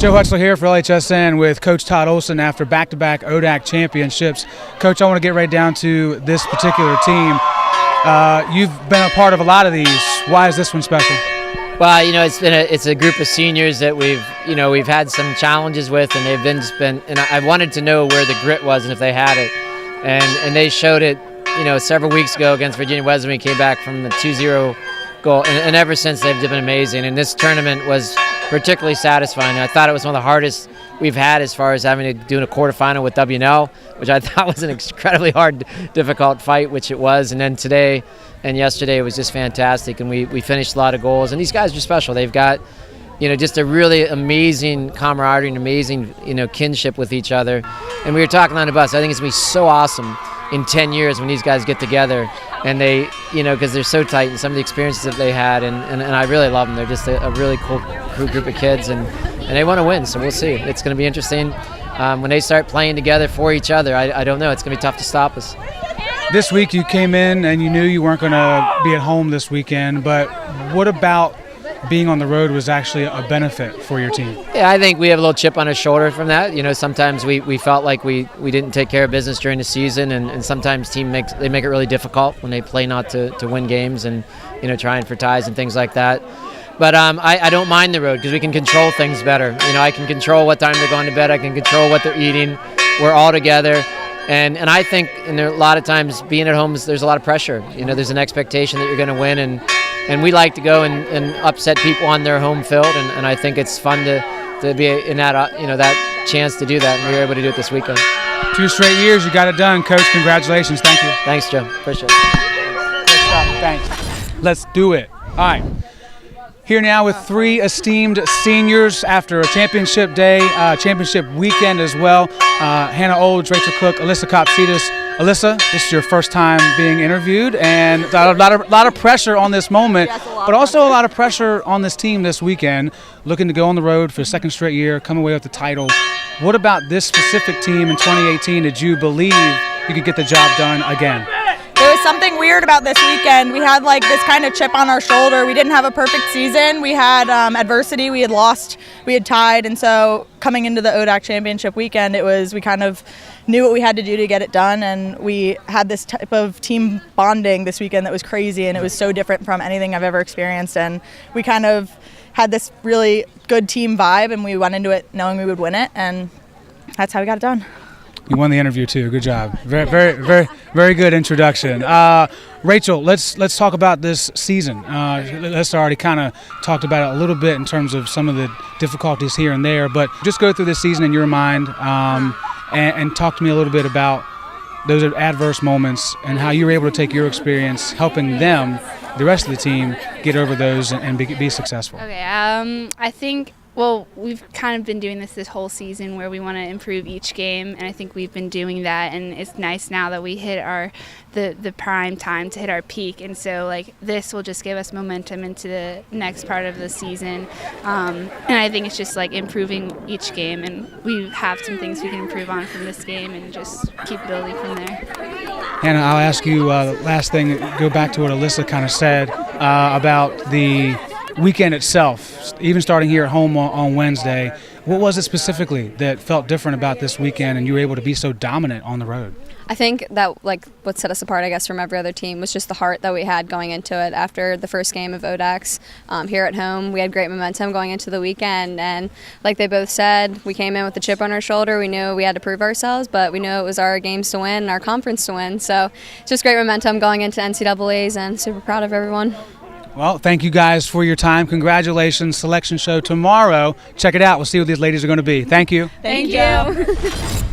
Joe Hutzler here for LHSN with Coach Todd Olsen after back-to-back ODAC championships. Coach, I want to get right down to this particular team. You've been a part of a lot of these. Why is this one special? Well, it's a group of seniors that we've had some challenges with, and and I wanted to know where the grit was and if they had it, and they showed it, several weeks ago against Virginia Wesleyan. We came back from the 2-0 goal, and ever since they've been amazing. And this tournament was particularly satisfying. I thought it was one of the hardest we've had as far as having to do a quarterfinal with WNL, which I thought was an incredibly hard, difficult fight, which it was. And then today and yesterday it was just fantastic, and we finished a lot of goals. And these guys are special. They've got, just a really amazing camaraderie and amazing, kinship with each other. And we were talking on the bus, I think it's going to be so awesome in 10 years when these guys get together and they, because they're so tight and some of the experiences that they had, and I really love them. They're just a really cool group of kids, and they want to win, so we'll see. It's going to be interesting when they start playing together for each other. I don't know. It's going to be tough to stop us. This week you came in and you knew you weren't going to be at home this weekend, but what about being on the road was actually a benefit for your team? Yeah, I think we have a little chip on our shoulder from that. Sometimes we felt like we didn't take care of business during the season, and sometimes teams make it really difficult when they play not to win games and trying for ties and things like that. But I don't mind the road because we can control things better. I can control what time they're going to bed. I can control what they're eating. We're all together. And I think a lot of times being at home, there's a lot of pressure. There's an expectation that you're going to win, and we like to go and upset people on their home field, and I think it's fun to be in that that chance to do that, and we were able to do it this weekend. 2 straight years, you got it done, Coach. Congratulations. Thank you. Thanks, Joe. Appreciate it. Good stuff. Thanks. Let's do it. All right. Here now with 3 esteemed seniors after a championship day, championship weekend as well. Hannah Olds, Rachel Cooke, Alyssa Kopsidas. Alyssa, this is your first time being interviewed, and a lot of pressure on this moment, but also a lot of pressure on this team this weekend, looking to go on the road for a second straight year, come away with the title. What about this specific team in 2018 did you believe you could get the job done again? There was something weird about this weekend. We had this kind of chip on our shoulder. We didn't have a perfect season. We had adversity. We had lost. We had tied. And so coming into the ODAC championship weekend, we kind of knew what we had to do to get it done. And we had this type of team bonding this weekend that was crazy. And it was so different from anything I've ever experienced. And we kind of had this really good team vibe. And we went into it knowing we would win it. And that's how we got it done. You won the interview too. Good job. Very good introduction. Rachel, let's talk about this season. Alyssa already kind of talked about it a little bit in terms of some of the difficulties here and there, but just go through this season in your mind and talk to me a little bit about those adverse moments and how you were able to take your experience helping them, the rest of the team, get over those and be successful. Okay. I think. Well, we've kind of been doing this whole season where we want to improve each game, and I think we've been doing that, and it's nice now that we hit the prime time to hit our peak, and so this will just give us momentum into the next part of the season, and I think it's just improving each game, and we have some things we can improve on from this game and just keep building from there. Hannah, I'll ask you last thing, go back to what Alyssa kind of said about the weekend itself, even starting here at home on Wednesday. What was it specifically that felt different about this weekend and you were able to be so dominant on the road? I think that what set us apart, I guess, from every other team was just the heart that we had going into it. After the first game of ODACs here at home, we had great momentum going into the weekend, and like they both said, we came in with a chip on our shoulder. We knew we had to prove ourselves, but we knew it was our games to win and our conference to win. So just great momentum going into NCAAs, and super proud of everyone. Well, thank you guys for your time. Congratulations. Selection show tomorrow. Check it out. We'll see what these ladies are going to be. Thank you. Thank you.